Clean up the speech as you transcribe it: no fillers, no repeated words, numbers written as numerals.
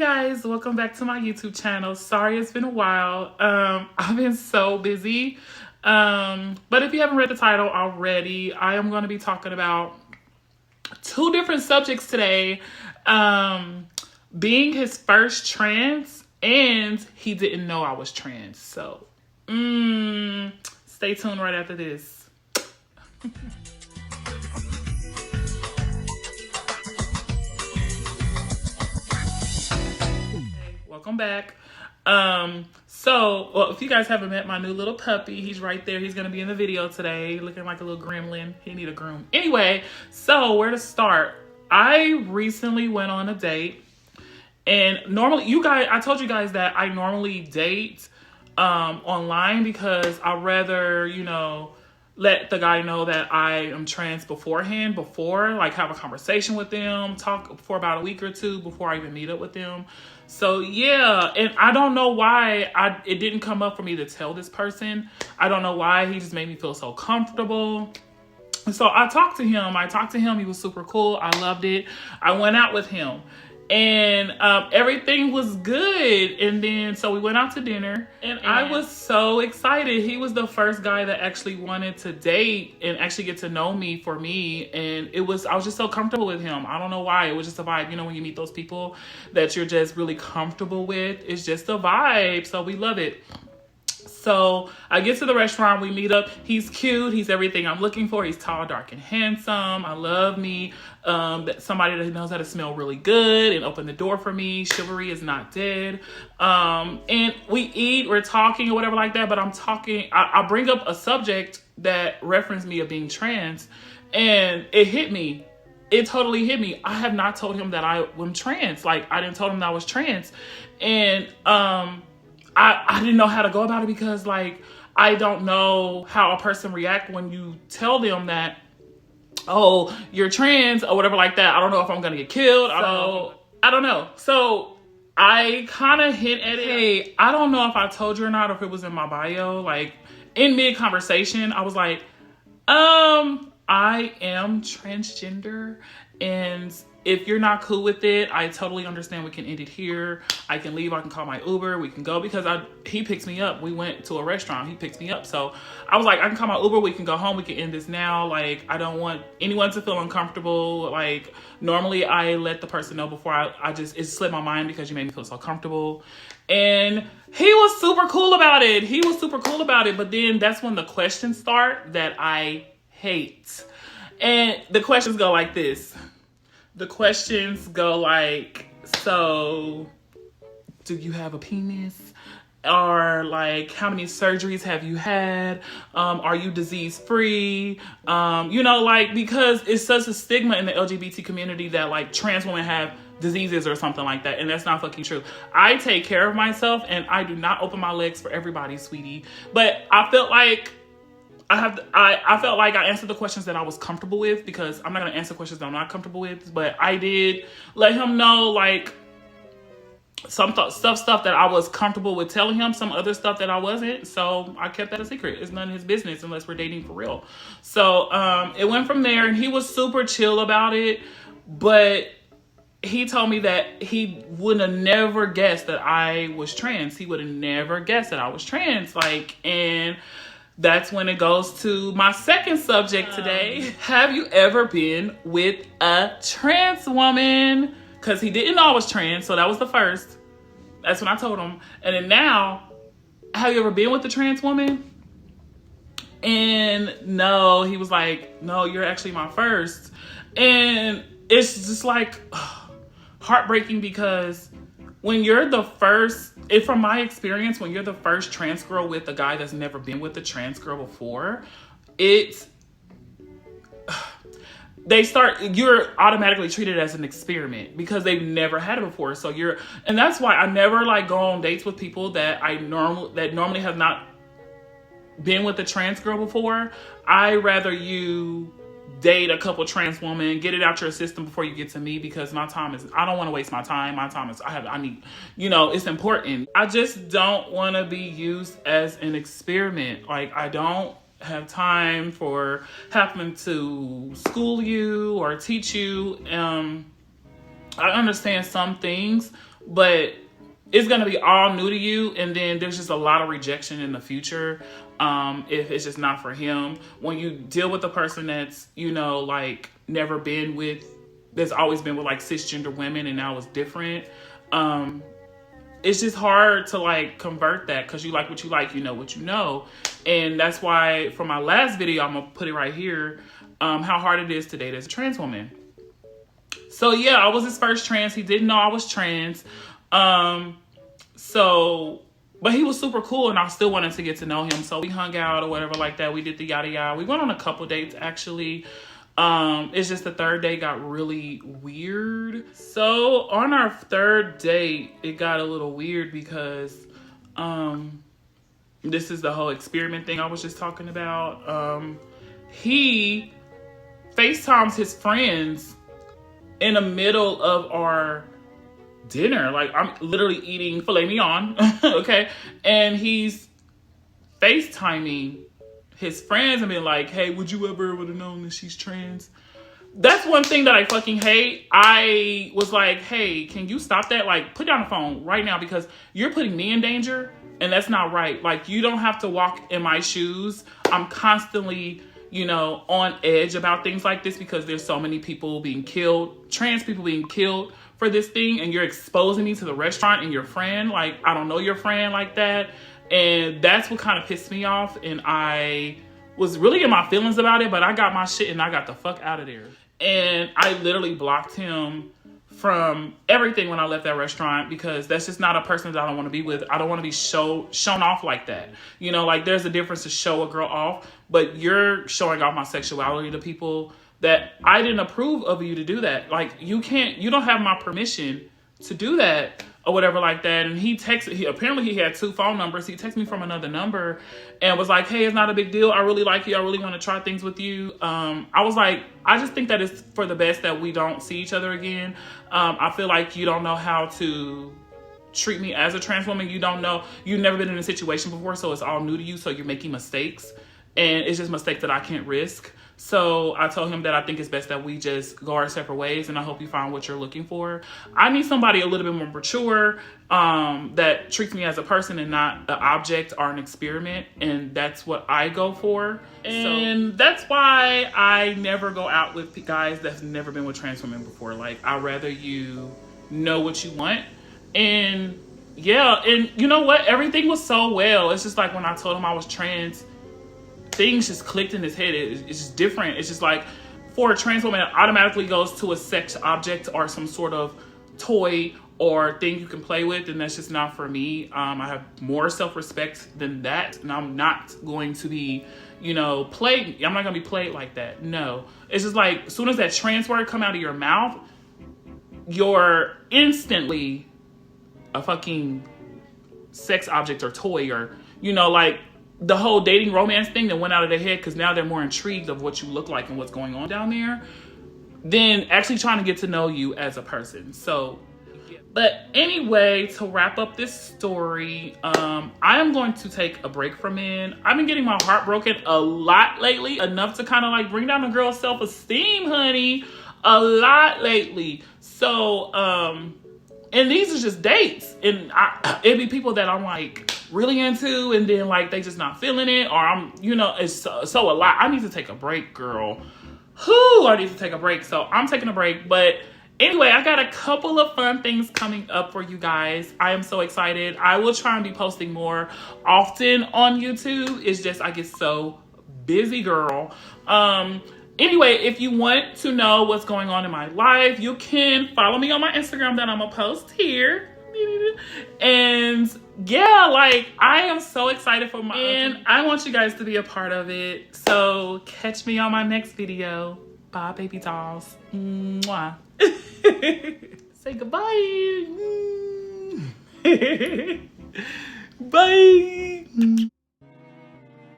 guys, welcome back to my YouTube channel. Sorry it's been a while. I've been so busy. But if you haven't read the title already, I am going to be talking about two different subjects today. Being his first trans, and he didn't know I was trans. So, stay tuned right after this. Welcome back. Well, if you guys haven't met my new little puppy, he's right there. He's gonna be in the video today, looking like a little gremlin. He need a groom. Anyway, so where to start? I recently went on a date, and normally, I told you guys that I normally date online because I'd rather, let the guy know that I am trans beforehand, like have a conversation with them, talk for about a week or two before I even meet up with them. So yeah, and I don't know why it didn't come up for me to tell this person. I don't know why. He just made me feel so comfortable. So I talked to him. He was super cool. I loved it. I went out with him. And everything was good. And then, so we went out to dinner, and I was so excited. He was the first guy that actually wanted to date and actually get to know me for me. And I was just so comfortable with him. I don't know why. It was just a vibe. When you meet those people that you're just really comfortable with, it's just a vibe. So we love it. So I get to the restaurant, we meet up. He's cute. He's everything I'm looking for. He's tall, dark, and handsome. I love me. Somebody that knows how to smell really good and open the door for me. Chivalry is not dead. And we eat, we're talking or whatever like that. But I bring up a subject that referenced me of being trans, and it hit me. It totally hit me. I have not told him that I am trans. Like, I didn't tell him that I was trans. And, I didn't know how to go about it because, like, I don't know how a person react when you tell them that, oh, you're trans or whatever like that. I don't know if I'm going to get killed. I don't know. So I kind of hint at it. Hey, I don't know if I told you or not, or if it was in my bio. Like, in mid-conversation, I was like, I am transgender, and if you're not cool with it, I totally understand. We can end it here. I can leave. I can call my Uber. We can go, because he picks me up. We went to a restaurant. He picks me up. So I was like, I can call my Uber. We can go home. We can end this now. Like, I don't want anyone to feel uncomfortable. Like, normally I let the person know before it slipped my mind because you made me feel so comfortable. And he was super cool about it. But then that's when the questions start that I hate. And the questions go like this. The questions go like, so do you have a penis? Or like, how many surgeries have you had? Are you disease free? Because it's such a stigma in the LGBT community that like trans women have diseases or something like that. And that's not fucking true. I take care of myself, and I do not open my legs for everybody, sweetie. But I felt like I felt like I answered the questions that I was comfortable with, because I'm not going to answer questions that I'm not comfortable with. But I did let him know, like, some stuff that I was comfortable with telling him, some other stuff that I wasn't. So I kept that a secret. It's none of his business unless we're dating for real. So it went from there, and he was super chill about it. But he told me that he would have never guessed that I was trans. He would have never guessed that I was trans. And that's when it goes to my second subject today. Have you ever been with a trans woman? Because he didn't know I was trans, so that was the first. That's when I told him. And then now, have you ever been with a trans woman? And no, he was like, no, you're actually my first. And it's just like heartbreaking, because when you're the first, from my experience, when you're the first trans girl with a guy that's never been with a trans girl before, you're automatically treated as an experiment because they've never had it before. So and that's why I never like go on dates with people that normally have not been with a trans girl before. I rather you date a couple trans women, get it out your system before you get to me, because I don't want to waste my time. It's important. I just don't want to be used as an experiment. Like, I don't have time for having to school you or teach you. I understand some things, but it's going to be all new to you. And then there's just a lot of rejection in the future. If it's just not for him, when you deal with a person that's, you know, like never been with, that's always been with like cisgender women and now it's different. It's just hard to like convert that, because you like what you like, you know what you know. And that's why for my last video, I'm gonna put it right here, how hard it is to date as a trans woman. So yeah, I was his first trans. He didn't know I was trans. But he was super cool and I still wanted to get to know him. So we hung out or whatever like that. We did the yada yada. We went on a couple dates actually. It's just the third date got really weird. So on our third date, it got a little weird because, this is the whole experiment thing I was just talking about. He FaceTimes his friends in the middle of our dinner. Like, I'm literally eating filet mignon, okay? And he's FaceTiming his friends and being like, hey, would you ever would have known that she's trans? That's one thing that I fucking hate. I was like, hey, can you stop that? Like, put down the phone right now, because you're putting me in danger and that's not right. Like, you don't have to walk in my shoes. I'm constantly, you know, on edge about things like this because there's so many people being killed, trans people being killed for this thing, and you're exposing me to the restaurant and your friend. Like, I don't know your friend like that. And that's what kind of pissed me off. And I was really in my feelings about it, but I got my shit and I got the fuck out of there. And I literally blocked him from everything when I left that restaurant, because that's just not a person that I don't want to be with. I don't want to be shown off like that. You know, like, there's a difference to show a girl off, but you're showing off my sexuality to people that I didn't approve of you to do that. Like, you don't have my permission to do that or whatever like that. And apparently he had 2 phone numbers. He texted me from another number and was like, hey, it's not a big deal. I really like you. I really want to try things with you. I was like, I just think that it's for the best that we don't see each other again. I feel like you don't know how to treat me as a trans woman. You don't know, you've never been in a situation before, so it's all new to you. So you're making mistakes, and it's just mistakes that I can't risk. So I told him that I think it's best that we just go our separate ways, and I hope you find what you're looking for. I need somebody a little bit more mature, that treats me as a person and not an object or an experiment, and that's what I go for. And that's why I never go out with guys that's never been with trans women before. Like, I'd rather you know what you want. And yeah, and you know what? Everything was so well. It's just like when I told him I was trans, things just clicked in his head. It's just different. It's just like, for a trans woman, it automatically goes to a sex object or some sort of toy or thing you can play with, and that's just not for me. I have more self-respect than that, and I'm not going to be, you know, played. I'm not gonna be played like that. No, it's just like, as soon as that trans word come out of your mouth, you're instantly a fucking sex object or toy, or, you know, like, the whole dating romance thing that went out of their head, because now they're more intrigued of what you look like and what's going on down there than actually trying to get to know you as a person. So, but anyway, to wrap up this story, I am going to take a break from men. I've been getting my heart broken a lot lately, enough to kind of like bring down a girl's self-esteem, honey, a lot lately. So, and these are just dates, and it'd be people that I'm like really into, and then like they just not feeling it, or I'm, you know, it's so a lot. I need to take a break, girl. I need to take a break. So I'm taking a break. But anyway, I got a couple of fun things coming up for you guys. I am so excited. I will try and be posting more often on YouTube. It's just I get so busy, girl. Anyway, if you want to know what's going on in my life, you can follow me on my Instagram that I'm gonna post here. And yeah, like, I am so excited for and I want you guys to be a part of it. So catch me on my next video. Bye, baby dolls. Mwah. Say goodbye. Bye.